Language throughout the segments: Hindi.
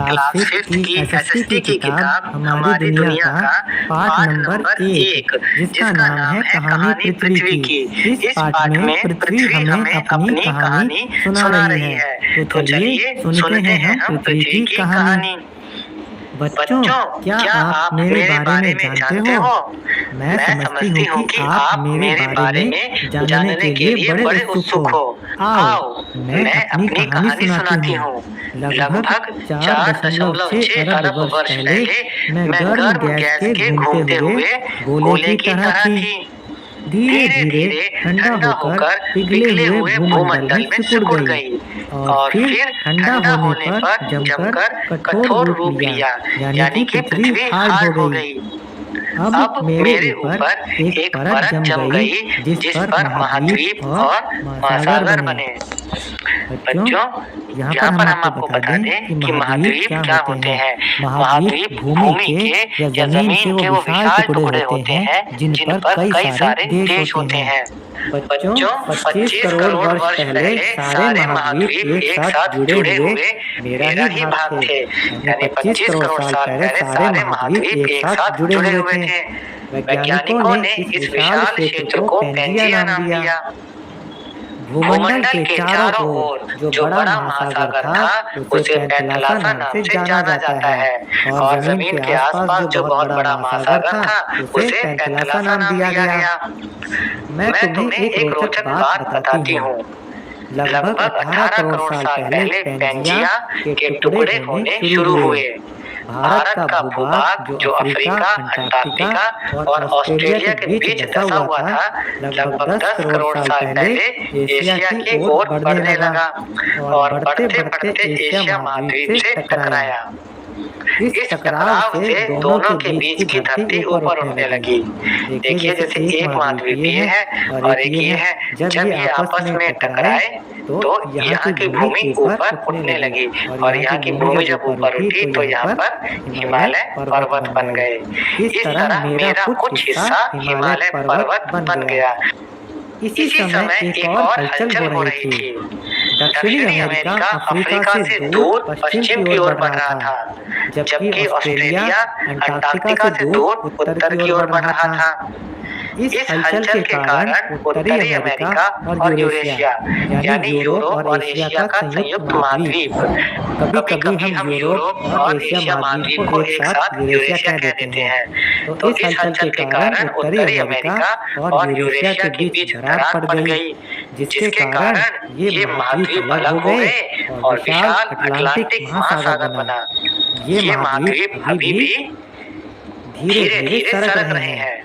क्लास फिफ्थ की एसएसटी की किताब हमारी दुनिया का पाठ नंबर 1, जिसका नाम है कहानी पृथ्वी की। इस पाठ में पृथ्वी हमें अपनी कहानी सुना रही है। तो चलिए सुनते हैं हम पृथ्वी की कहानी। बच्चों, क्या आप मेरे बारे में जानते हो? मैं समझती हूँ कि आप मेरे बारे में जानने के लिए बड़े उत्सुक हो। आओ, मैं अपनी कहानी सुनाती हूँ। लगभग 4.6 अरब वर्ष पहले मैं गर्म गैस के घूमते हुए गोले की तरह थी। धीरे धीरे ठंडा होकर पिघले हुए भूमंडल में सिकुड़ गई और फिर ठंडा होने पर जमकर कठोर रूप लिया, यानी कि पृथ्वी हार्ड हो गई। अब मेरे ऊपर एक परत जम गई जिस पर महाद्वीप और महासागर बने। बच्चों, यहाँ पर हम आपको बता दें कि महाद्वीप क्या होते हैं। महाद्वीप भूमि के या जमीन के वो विशाल टुकड़े होते हैं जिन पर कई सारे देश होते हैं। बच्चों, 25 करोड़ वर्ष पहले सारे महाद्वीप एक साथ जुड़े हुए मेरा ही भाग थे। यानी 25 करोड़ साल पहले सारे महाद्वीप एक साथ जुड़े हुए थे। वैज्ञानिकों ने इस विशाल क्षेत्र को पैंजिया नाम दिया। भूमंडल के चारों ओर जो बड़ा महासागर था उसे पैंथेलासा नाम से जाना जाता है और जमीन के आसपास जो बहुत बड़ा महासागर था उसे पैंथेलासा नाम दिया गया। मैं तुम्हें एक रोचक बात बताती हूँ। लगभग 18 करोड़ साल पहले पैंजिया के टुकड़े होने शुरू हुए। भारत का भूभाग जो अफ्रीका, अंटार्कटिका और ऑस्ट्रेलिया के बीच बसा हुआ था, लगभग 10 करोड़ साल पहले एशिया की ओर बढ़ने लगा और बढ़ते बढ़ते एशिया महाद्वीप से टकराया। इस टकराव से दोनों के बीच की धरती ऊपर उठने लगी। देखिए, जैसे एक महाद्वीपीय है और एक ये है। जब ये आपस में टकराए तो यहाँ की भूमि ऊपर उठने लगी और यहाँ की भूमि जब ऊपर उठी तो यहाँ पर हिमालय पर्वत बन गए। इस तरह मेरा कुछ हिस्सा हिमालय पर्वत बन गया। इसी समय एक और हलचल हो रही थी। दक्षिणी अमेरिका अफ्रीका से दूर पश्चिम की ओर बढ़ रहा था, जबकि ऑस्ट्रेलिया अंटार्कटिका से दूर उत्तर की ओर बढ़ रहा था। इस हलचल के कारण उत्तरी अमेरिका और यूरेशिया यानी यूरोप और एशिया का संयुक्त महाद्वीप, कभी-कभी हम यूरोप और एशिया महाद्वीप को एक साथ यूरेशिया कह देते हैं। तो इस हलचल के कारण उत्तरी अमेरिका और यूरेशिया के बीच दरार पड़ गई, जिसके कारण ये महाद्वीप अलग हो गए और विशाल अटलांटिक महासागर बना। ये महाद्वीप अभी भी धीरे-धीरे सरक रहे हैं।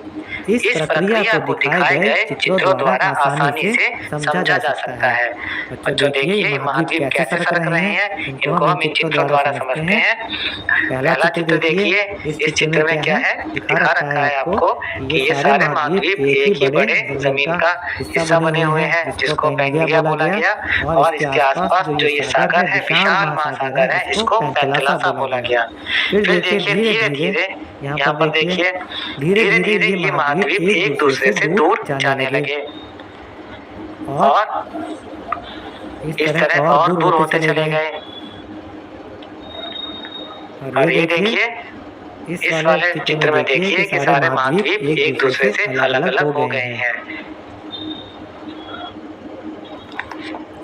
इस प्रक्रिया को दिखाए गए चित्रों द्वारा आसानी से समझा जा सकता है। बच्चों, देखिए ये महाद्वीप कैसे सरक रहे हैं, इनको हम इन चित्रों द्वारा समझते हैं। पहला चित्र देखिए, इस चित्र में क्या है, दिखा रखा है आपको कि ये सारे महाद्वीप एक ही बड़े जमीन का हिस्सा बने हुए हैं, जिसको पैंजिया बोला गया। और इसके आसपास जो ये सागर है, विशाल महासागर है, इसको पैंथेलासा बोला गया। फिर देखिए धीरे धीरे यहाँ पर देखिए धीरे धीरे ये महाद्वीप एक दूसरे से दूर जाने लगे और इस तरह और दूर होते चले गए। और ये देखिए, इस वाले चित्र में देखिए कि सारे महाद्वीप एक दूसरे से अलग अलग हो गए हैं।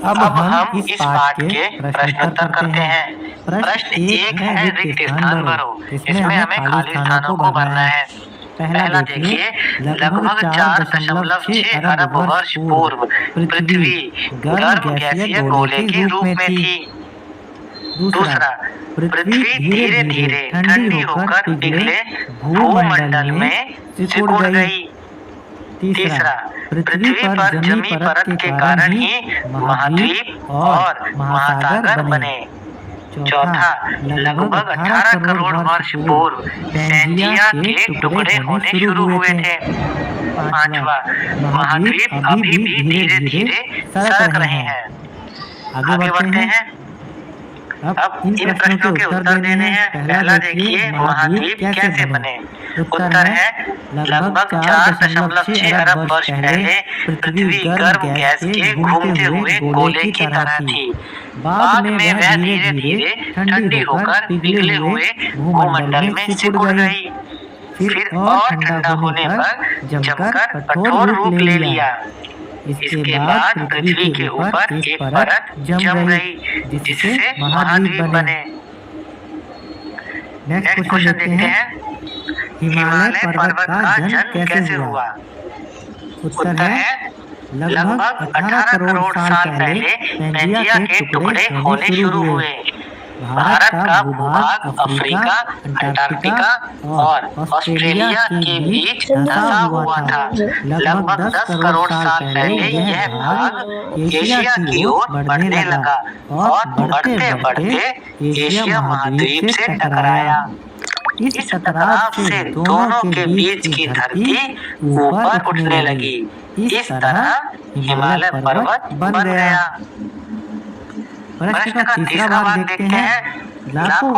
अब हम इस पाठ के प्रश्नोत्तर करते हैं। प्रश्न 1 है रिक्त स्थान भरो। इसमें हमें खाली स्थानों को भरना है। पहला देखिए, लगभग 4.6 अरब वर्ष पूर्व पृथ्वी गर्म गैसीय गोले के रूप में थी। दूसरा, पृथ्वी धीरे धीरे ठंडी होकर पिघले भूमंडल में सिकुड़ गई। तीसरा, पृथ्वी पर जमी परत के कारण ही महाद्वीप और महासागर बने। चौथा, लगभग 18 करोड़ वर्ष पूर्व पैंजिया के टुकड़े होने शुरू हुए थे। पांचवा, महाद्वीप अभी भी धीरे धीरे सरक रहे हैं। आगे बढ़ते हैं। अब इन प्रश्नों के उत्तर देने हैं। पहला देखिए, महाद्वीप कैसे बने। उत्तर है लगभग 4.6 अरब वर्ष पहले पृथ्वी गर्म गैस के घूमते हुए गोले की तरह थी। बाद में वह धीरे धीरे ठंडी होकर पिघले हुए भूमंडल में सिकुड़ गई। फिर और ठंडा होने पर जमकर कठोर रूप ले लिया। इसके बाद पृथ्वी के ऊपर एक परत जम गई, जिससे महाद्वीप बने। नेक्स्ट क्वेश्चन देखते हैं, हिमालय पर्वत का जन्म कैसे हुआ। उत्तर है लगभग 18 करोड़ साल पहले पैंजिया के टुकड़े होने शुरू हुए। भारत का भूभाग अफ्रीका, अंटार्कटिका और ऑस्ट्रेलिया के बीच धंसा हुआ था। लगभग 10 करोड़ साल पहले यह भाग एशिया की ओर बढ़ने लगा और बढ़ते बढ़ते एशिया महाद्वीप से टकराया। इस टकराव से दोनों के बीच की धरती ऊपर उठने लगी। इस तरह हिमालय पर्वत बन गया। प्रश्न का तीसरा भाग देखते हैं, लाखों